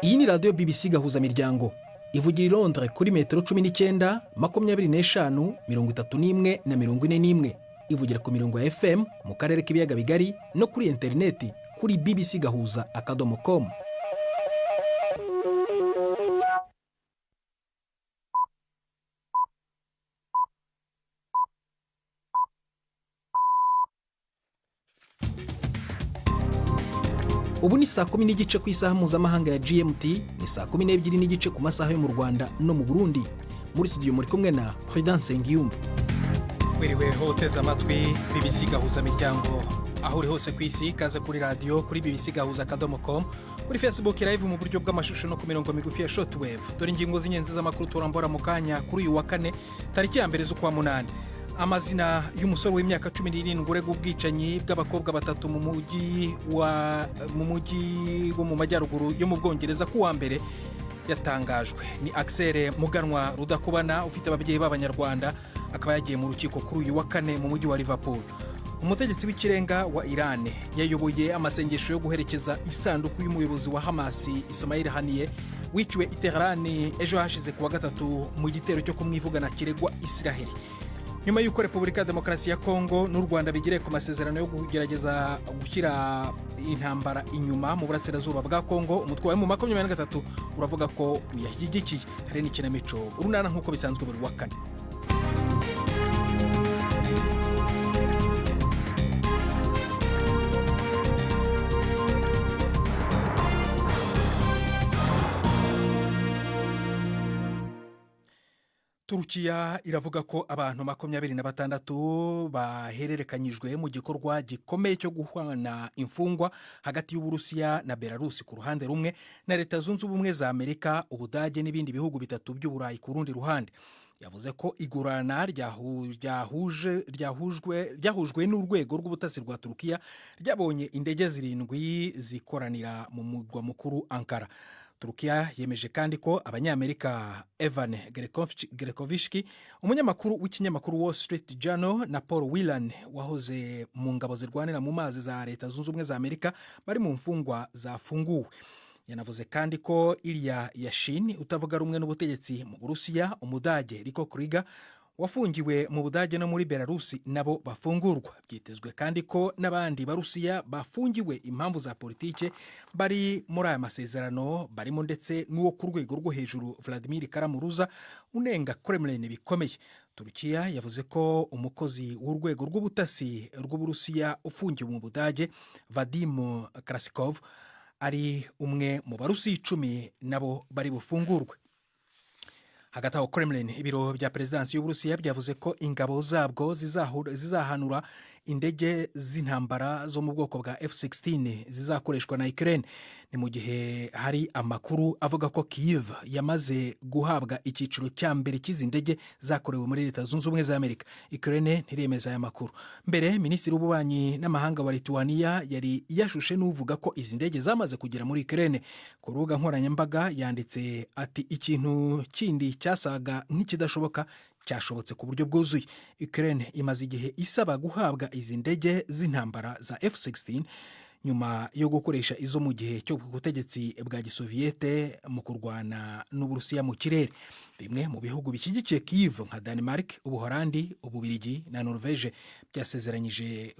Iyi ni radiyo BBC Gahuzamiryango ivugira i Londres kuri metero 19, 25, 31 na 41. Ivugira ku mirongo ya FM mu karere k'ibiyaga bigari no kuri interineti kuri bbcgahuza.com. Ubu ni saa 10 n'igice ku isaha mpuzamahanga ya GMT, ni saa 12 n'igice ku masaha yo mu Rwanda no mu Burundi. Muri studio muri kumwe na Prudence Ngiyumva. Wiriwe hoteza amatwi BBC Gahuzamiryango aho uri hose ku isi, kaze kuri radio kuri bbcgahuza.com, kuri Facebook live mu buryo bw'amashusho no ku mirongo migufi ya shortwave. Dore ingingo z'inyenzi z'amakuru turambora mu kanya kuri uyu wa kane tariki ya mbere z'ukwa munani. Amazina y'umusore w'imyaka 17 urega ubwicanyi bw'abakobwa batatu mu mujyi wo mu majyaruguru yo mu Bwongereza ku wa mbere yatangajwe. Ni Axel Muganwa Rudakubana ufite ababyeyi b'Abanyarwanda, akaba yagiye mu rukiko kuri uyu wa kane mu mujyi wa Liverpool. Umutegetsi w'ikirenga wa Iran yayoboye amasengesho yo guherekeza isanduku y'umuyobozi wa Hamas Ismail Haniyeh wiciwe i Tehran ejo hashize kuwa gatatu mu gitero cyo kumwivugana kiregwa Israel. Nyuma y'uko Repubulika ya Demokarasi ya Kongo n'u Rwanda bigire ku masezerano yo kugerageza gushyira intambara inyuma mu burasirazuba bwa Kongo, umutwe wa M23 uravuga ko uyashyigikiye. Hari n'ikinamico urunana nk'uko bisanzwe buri wa kane. Turukiya iravuga ko abantu 26 bahererekanyijwe mu gikorwa gikomeye cyo guhana imfungwa hagati y'Uburusiya na Belarus ku ruhande rumwe na Leta Zunze Ubumwe za Amerika, Ubudage n'ibindi bihugu bitatu by'Uburayi ku rundi ruhande. Yavuze ko igurana ryahujwe n'urwego rw'ubutasi rwa Turukiya ryabonye indege 7 zikoranira mu murwa mukuru Ankara. Turukiya yemeje kandi ko Abanyamerika Evan Gershkovich, umunyamakuru w'ikinyamakuru Wall Street Journal, na Paul Whelan wahoze mu ngabo zirwanira mu mazi za Leta Zunze Ubumwe za Amerika bari mu mfungwa zafunguwe. Yanavuze kandi ko Ilya Yashin utavuga rumwe n'ubutegetsi mu Burusiya, Umudage Riko Kriga wafungiwe mu Budage no muri Belarus nabo bafungurwa. Byitezwe kandi ko n'abandi Barusiya bafungiwe impamvu za politike bari muri aya masezerano, barimo ndetse n'uwo ku rwego rwo hejuru Vladimir Karamuruza unenga Kremlin bikomeye. Turukiya yavuze ko umukozi w'urwego rw'ubutasi rw'Uburusiya ufungiwe mu Budage Vadim Krasikov ari umwe mu Barusiya 10 nabo bari bufungurwe. Hagati aho Kremlin, ibiro bya Perezidansi y'Uburusiya byavuze ko ingabo zabwo zizahanura indege z'intambara zo mu bwoko bwa F-16 zizakoreshwa na Ukraine. Ni mu gihe hari amakuru avuga ko Kyiv yamaze guhabwa icyiciro cya mbere cy'izi ndege zakorewe muri Leta Zunze Ubumwe za Amerika. Ukraine ntiremeza aya makuru. Mbere Minisitiri w'Ububanyi n'Amahanga wa Lithuania yari yashushe n'uvuga ko izi ndege zamaze kugera muri Ukraine. Ku rubuga nkoranyambaga yanditse ati ikintu kindi cyasaga nk'ikidashoboka cyashobotse ku buryo bwuzuye. Ukraine imaze igihe isaba guhabwa izi ndege z'intambara za F-16 nyuma yo gukoresha izo mu gihe cyo gutegetsi bwa Gisoviyete mu kurwana n'Uburusiya mu kirere. Bimwe mu bihugu bishyigikiye Kyiv nka Denmark, Ubuholandi, Ububiligi na Norvege byasezeranyije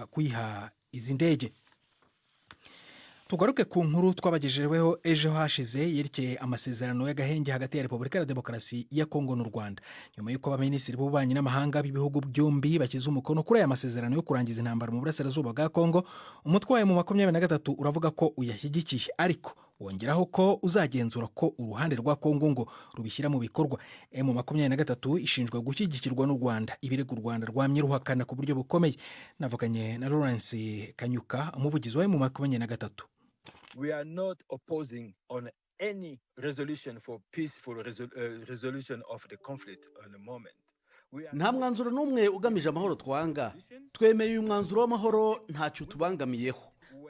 kuyiha izi ndege. Tugaruke ku nkuru twabagejejeho ejo hashize yerekeye amasezerano y'agahenge hagati ya Repubulika ya Demokarasi ya Kongo n'u Rwanda. Nyuma y'uko abaminisitiri b'ububanyi n'amahanga b'ibihugu byombi bashyize umukono kuri aya masezerano yo kurangiza intambara mu burasirazuba bwa Kongo, umutwe wa M23 uravuga ko uyashyigikiye, ariko wongeraho ko uzagenzura ko uruhande rwa Kongo ngo rubishyira mu bikorwa. M23 ishinjwa gushyigikirwa n'u Rwanda, ibirego u Rwanda rwamye ruhakana ku buryo bukomeye. Navuganye na Lawrence Kanyuka, umuvugizi wa M23. We are not opposing on any resolution for peaceful resolution of the conflict on the moment. Nta mwanzuro n'umwe ugamije amahoro twanga. Twemeye uyu mwanzuro w'amahoro ntacyo tubangamiyeho.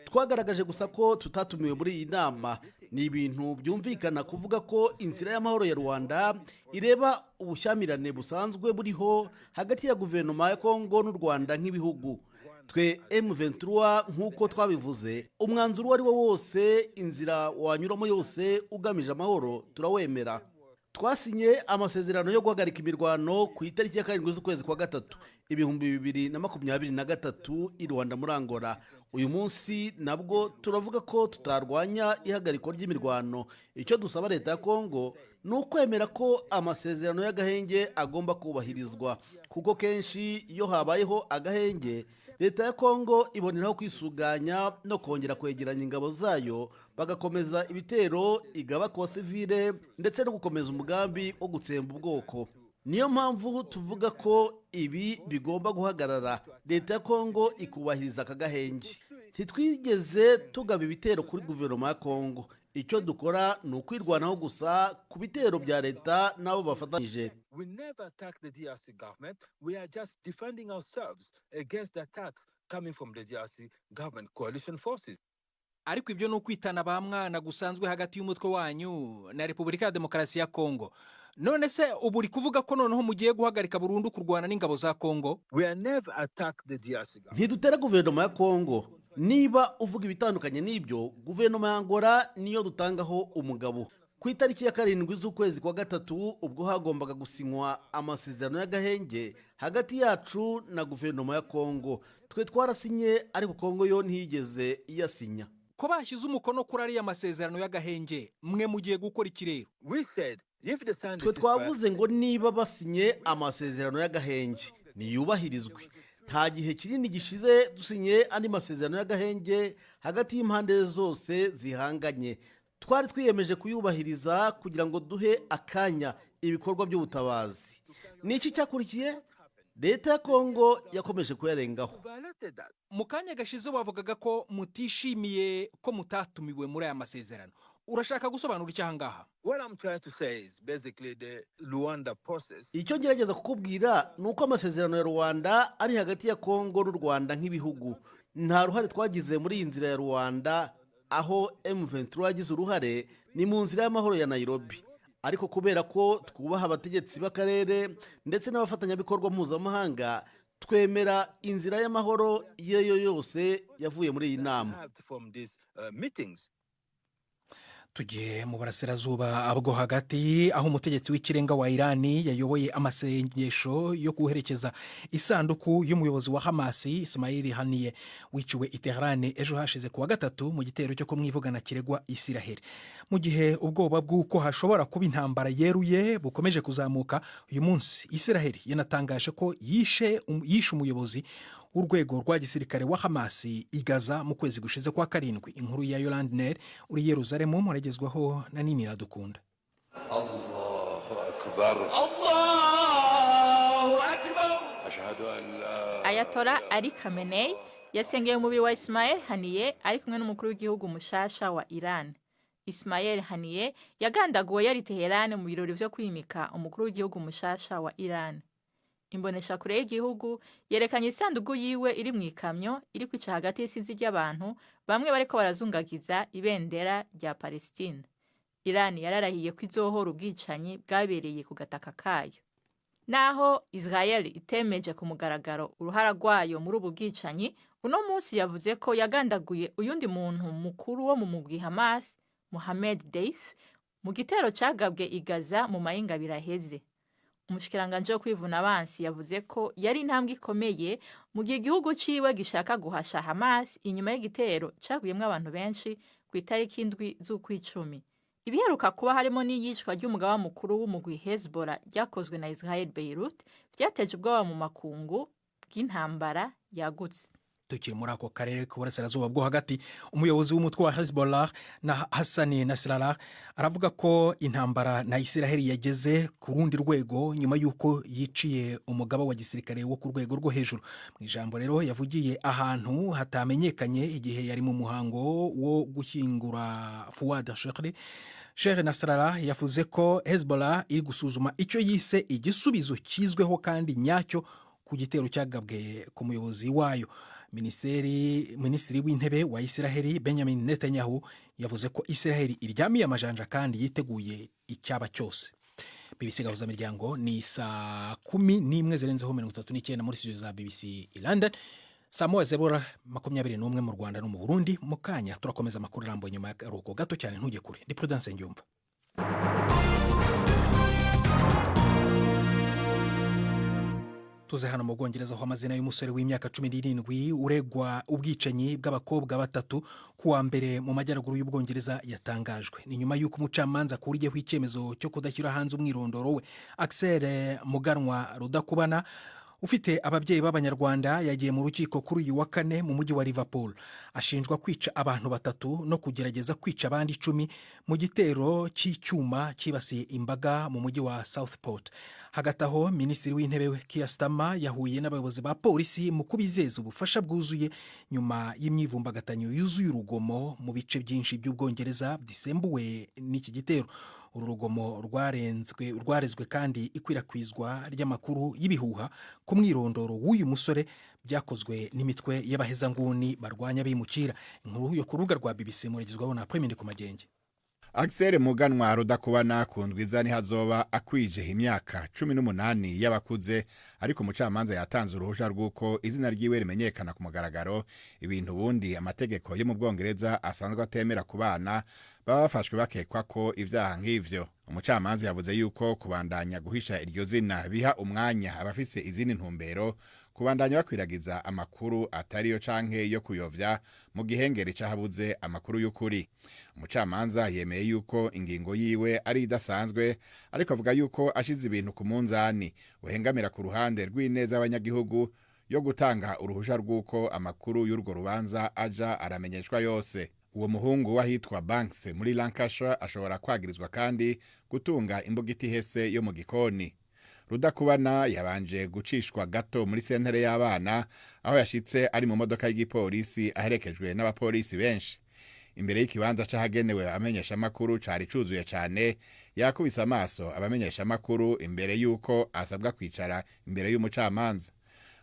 Twagaragaje gusa ko tutatumiwe muri iyi nama. Ni ibintu byumvikana kuvuga ko inzira y'amahoro ya Rwanda ireba ubushyamirane busanzwe buriho hagati ya guverinoma ya Kongo n'u Rwanda nk'ibihugu. twe M23 nk'uko twabivuze, umwanzuro uwo ari wo wose, inzira wanyuramo yose ugamije amahoro turawemera. Twasinye amasezerano yo guhagarika imirwano ku itariki ya 7 z'ukwezi kwa gatatu 2023 i Rwanda muri Angola. Uyu munsi nabwo turavuga ko tutarwanya ihagarikwa ry'imirwano. Icyo dusaba leta ya Kongo ni ukwemera ko amasezerano y'agahenge agomba kubahirizwa, kuko kenshi iyo habayeho agahenge, leta ya Kongo iboneraho kwisuganya no kongera kwegeranya ingabo zayo, bagakomeza ibitero igaba ku basivile ndetse no gukomeza umugambi wo gutsemba ubwoko. Niyo mpamvu tuvuga ko ibi bigomba guhagarara, leta ya Kongo ikubahiriza aka gahenge. Ntitwigeze tugaba ibitero kuri guverinoma ya Kongo. Icyo dukora ni ukwirwanaho gusa ku bitero bya leta n'abo bafatanyije. We never attack the DRC government. We are just defending ourselves against the attacks coming from the DRC government coalition forces. Ariko ibyo ni ukwitana ba mwana gusanzwe hagati y'umutwe wanyu na Repubulika ya Demokarasi ya Kongo. None se ubu uri kuvuga ko noneho mugiye guhagarika burundu kurwana n'ingabo za Kongo? We are never attack the DRC government. Ntidutera guverinoma ya Kongo. Niba uvuga ibitandukanye n'ibyo, guverinoma ya Angola niyo dutangaho umugabo. Ku itariki ya 7 z'ukwezi kwa gatatu, ubwo hagombaga gusinywa amasezerano y'agahenge hagati yacu na guverinoma ya Kongo, twe twarasinye, ariko Kongo yo ntiyigeze iyasinya. Ko bashyize umukono kuri ariya masezerano y'agahenge, mwe mugiye gukora iki rero? We said if the sign Twe twavuze ngo niba basinye amasezerano y'agahenge niyubahirizwe. Nta gihe kinini gishize dusinye andi masezerano y'agahenge hagati y'impande zose zihanganye. Twari twiyemeje kuyubahiriza kugira ngo duhe akanya ibikorwa by'ubutabazi. Niki cyakurikiye? Leta ya Kongo yakomeje kuyarengaho. Mu kanya gashize wavugaga ko mutishimiye ko mutatumiwe muri aya masezerano. Urashaka gusobanura iki ahangaha? What I'm trying to say is basically the Luanda process. Icyo ngerageza kukubwira ni uko amasezerano ya Rwanda ari hagati ya Kongo n'u Rwanda nk'ibihugu. Nta ruhare twagize muri iyi nzira ya Rwanda, aho M23 yagize uruhare ni mu nzira y'amahoro ya Nairobi. Ariko kubera ko twubaha abategetsi b'akarere ndetse n'abafatanyabikorwa mpuzamahanga, twemera inzira y'amahoro iyo yose yavuye muri iyi nama. Tugiye mu burasirazuba bwo hagati, aho umutegetsi w'ikirenga wa Irani yayoboye amasengesho yo kuherekeza isanduku y'umuyobozi wa Hamas Ismail Haniyeh wiciwe i Tehran ejo hashize kuwa gatatu mu gitero cyo kumwivugana kiregwa Isiraheli. Mu gihe ubwoba bw'uko hashobora kuba intambara yeruye bukomeje kuzamuka, uyu munsi Isiraheli yanatangaje ko yishe umuyobozi w'urwego rwa gisirikare wa Hamas i Gaza mu kwezi gushize kwa 7. Inkuru ya Yolande Ner uri Yerusalemu muragezwaho na Nini Iradukunda. Allahu akbar, Allahu akbar. Ashhadu an la Ayatollah Ali Khamenei yasengeye umubiri wa Ismail Haniyeh ari kumwe n'umukuru w'igihugu mushasha wa Iran. Ismail Haniyeh yagandaguwe yari Teheran mu birori byo kwimika umukuru w'igihugu mushasha wa Iran. Imbonesha kure y'igihugu yerekanye isanduku yiwe iri mu ikamyo iri kwica hagati y'isinzi ry'abantu bamwe bariko barazungagiza ibendera rya Palestine. Iran yararahiye ko izohora ubwicanyi bwabereye ku gataka kayo. Naho Israel itemeje ku mugaragaro uruhara rwayo muri ubu bwicanyi, uno munsi yavuze ko yagandaguye uyundi muntu mukuru wo mu mugwi Hamas, Mohamed Deif, mu gitero cagabwe i Gaza mu mayinga biraheze. Umushikiranganje wo kwivuna abansi yavuze ko yari intambwe ikomeye mu gihe igihugu ciwe gishaka guhasha Hamas inyuma y'igitero caguyemwe abantu benshi ku itariki 7 z'ukwicumi. Ibiheruka kuba harimo n'iyicwa ry'umugaba mukuru w'umugwi Hezbollah ryakozwe na Israel Beirut byateje ubwoba mu makungu bw'intambara yagutse. Tukiri muri ako karere k'uburasirazuba bwo hagati, umuyobozi w'umutwe wa Hezbollah na Hassan Nasrallah aravuga ko intambara na Isiraheli yageze ku rundi rwego nyuma y'uko yiciye umugaba wa gisirikare wo ku rwego rwo hejuru. Mu ijambo rero yavugiye ahantu hatamenyekanye igihe yari mu muhango wo gushyingura Fouad Shekri, Sheikh Nasrallah yavuze ko Hezbollah iri gusuzuma icyo yise igisubizo kizweho kandi nyacyo ku gitero cyagabwe ku muyobozi wayo. Minisitiri w'intebe wa Isiraheli Benjamin Netanyahu yavuze ko Isiraheli iryamiye amajanja kandi yiteguye icyaba cyose. BBC gahuza miryango ni saa 11:39 muri studio za BBC i London. Samuel Zebura 21 mu Rwanda no mu Burundi. Mu kanya turakomeza amakuru arambuye nyuma y'akaruhuko gato cyane, ntujye kure. Ndi Prudence Ngyumva. tuze hano mu Bwongereza aho amazina y'umusore w'imyaka 17 uregwa ubwicanyi bw'abakobwa batatu kuwa mbere mu majyaruguru y'Ubwongereza yatangajwe. Ni nyuma y'uko umucamanza akuriyeho icyemezo cyo kudashyira hanze umwirondoro we. Axel Muganwa Rudakubana ufite ababyeyi b'Abanyarwanda yagiye mu rukiko kuri uyu wa kane mu mujyi wa Liverpool. Ashinjwa kwica abantu batatu no kugerageza kwica abandi 10 mu gitero cy'icyuma kibasiye imbaga mu mujyi wa Southport. Hagati aho Minisitiri w'Intebe Keir Starmer yahuye n'abayobozi ba polisi mu kubizeza ubufasha bwuzuye nyuma y'imyivumbagatanyo yuzuye urugomo mu bice byinshi by'Ubwongereza bisembuwe n'iki gitero. Uru rugomo rwarezwe kandi ikwirakwizwa ry'amakuru y'ibihuha ku mwirondoro w'uyu musore byakozwe n'imitwe y'abahezanguni barwanya abimukira. Inkuru yo ku rubuga rwa BBC murigizwaho na Pemende ku Magenge. Axel Muganwa Rudakubana kundwiza ni hazoba akwije imyaka 18 y'abakuze, ariko umucamanza yatanze uruhusha rw'uko izina ryiwe rimenyekana ku mugaragaro, ibintu bundi amategeko yo mu Bwongereza asanzwe atemera ku bana baba bafashwe bakekwa ko ibyaha nk'ivyo. Umucamanza yavuze yuko kubandanya guhisha iryo zina biha umwanya abafise izindi ntumbero kubandanya bakwiragiza amakuru atariyo canke yo kuyovya mu gihengeri cahabuze amakuru y'ukuri. Umucamanza yemeye yuko ingingo yiwe ari idasanzwe, ariko avuga yuko ashize ibintu ku munzani uhengamira ku ruhande rw'ineza abanyagihugu yo gutanga uruhusha rw'uko amakuru y'urwo rubanza aja aramenyeshwa yose. Uwo muhungu wahitwa Banks muri Lancashire ashobora kwagirizwa kandi gutunga imbugiti hese yo mu gikoni. Rudakubana yabanje gucishwa gato muri sentere y'abana aho yashitse ari mu modoka y'igipolisi aherekejwe n'abapolisi benshi. Imbere y'ikibanza cahagenewe amenyesha makuru cari cuzuye cyane, yakubise amaso abamenyesha makuru imbere yuko asabwa kwicara imbere y'umucamanza.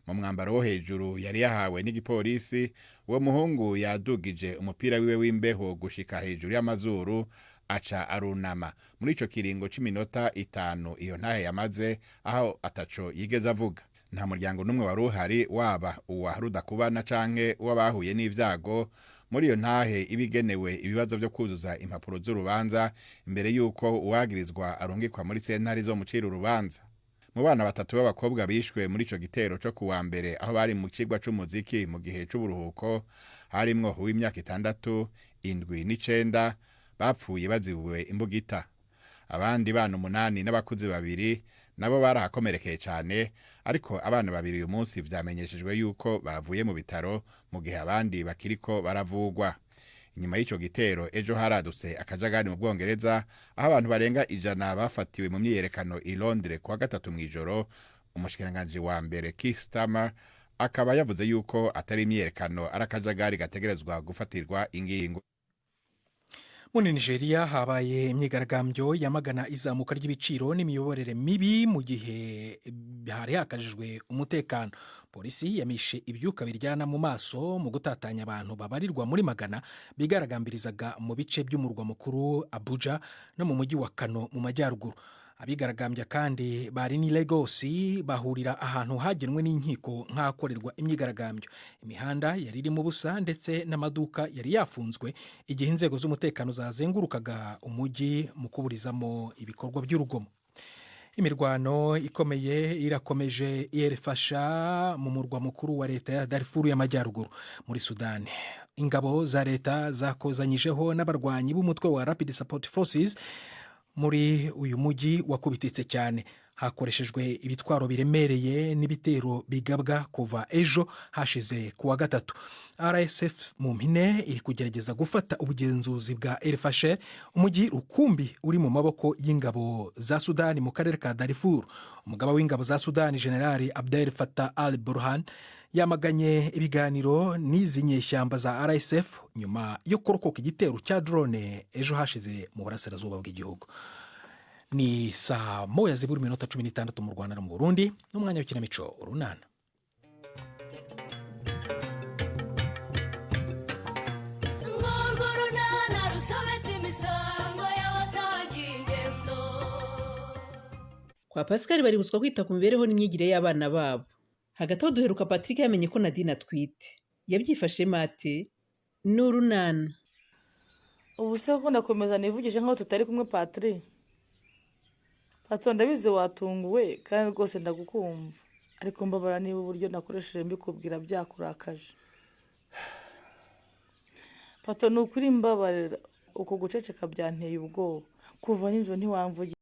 Mu mwambaro wo hejuru yari yahawe n'igipolisi, uwo muhungu yadugije umupira wiwe w'imbeho gushika hejuru y'amazuru aca arunama. Muri ico kiringo c'iminota 5 iyo ntahe yamaze aho ataco yigeze avuga. Nta muryango numwe wari uhari, waba uwa Rudakubana canke w'abahuye n'ivyago muri iyo ntahe ibigenewe ibibazo byo kuzuza impapuro z'urubanza imbere yuko uwagirizwa arungikwa muri sentare zo mucira urubanza. Mu bana batatu b'abakobwa bishwe muri ico gitero cyo kuwa mbere aho bari mu kigwa c'umuziki mu gihe c'uburuhuko, harimwo uw'imyaka 6, 7 n'9 bapfuye bazibuwe imbugita. Abandi bana 8 n'abakuzi 2 nabo barahakomerekeye cyane, ariko abana 2 uyu munsi vyamenyeshejwe yuko bavuye mu bitaro mu gihe abandi bakiriko baravugwa. Inyuma y'ico gitero ejo haradutse akajagari mu Bwongereza aho abantu barenga 100 bafatiwe mu myiyerekano i Londres kwa gatatu mwijoro. Umushikiranganje wa mbere Keir Starmer akaba yavuze yuko atari imyiyerekano arakajagari gategerezwa gufatirwa ingingo. Muri Nigeria habaye imyigaragambyo yamagana izamuka ry'ibiciro n'imiyoborere mibi mu gihe hari hakajijwe umutekano. Polisi yamishe ibyuka biryana mu maso mu gutatanya abantu babarirwa muri magana bigaragambirizaga mu bice by'umurwa mukuru Abuja no mu mujyi wa Kano mu majyaruguru. Abigaragambya kandi bari ni Lagos bahurira ahantu hagenwe n'inkiko nk'akorerwa imyigaragambyo. Imihanda yari irimo ubusa ndetse n'amaduka yari yafunzwe igihe inzego z'umutekano zazengurukaga umujyi mu kuburizamo ibikorwa by'urugomo. Imirwano ikomeye irakomeje irafasha mu murwa mukuru wa leta ya Darfur y'amajyaruguru muri Sudan. Ingabo za leta zakozanyijeho n'abarwanyi b'umutwe wa Rapid Support Forces muri uyu mujyi wakubititse cyane. Hakoreshejwe ibitwaro biremereye n'ibitero bigabwa kuva ejo hashize kuwa gatatu. RSF mu mpine iri kugerageza gufata ubugenzuzi bwa El Fasher, umujyi rukumbi uri mu maboko y'ingabo za Sudani mu karere ka Darfur. Umugaba w'ingabo za Sudani General Abdel Fattah al-Burhan yamaganye ibiganiro n'izi nyeshyamba za RSF nyuma yo kurokoka igitero cya drone ejo hashize mu burasirazuba bw'igihugu. Ni saa 1:16 mu Rwanda no mu Burundi, n'umwanya w'ikinamico urunana. Kwa Pascal baributswa kwita ku mibereho n'imyigire y'abana babo. hagati aho duheruka Patrick yamenye ko Nadine atwite yabyifashemo ate n'urunana. ubu se ko ndakomeza nivugishe nkaho tutari kumwe Patrick. Pato ndabizi watunguwe kandi rwose ndagukumva, ariko mbabara niba uburyo nakoresheje mbikubwira byakurakaje. Pato ni ukuri mbabarira, uko guceceka byanteye ubwoba, kuva nijoro ntiwamvugira.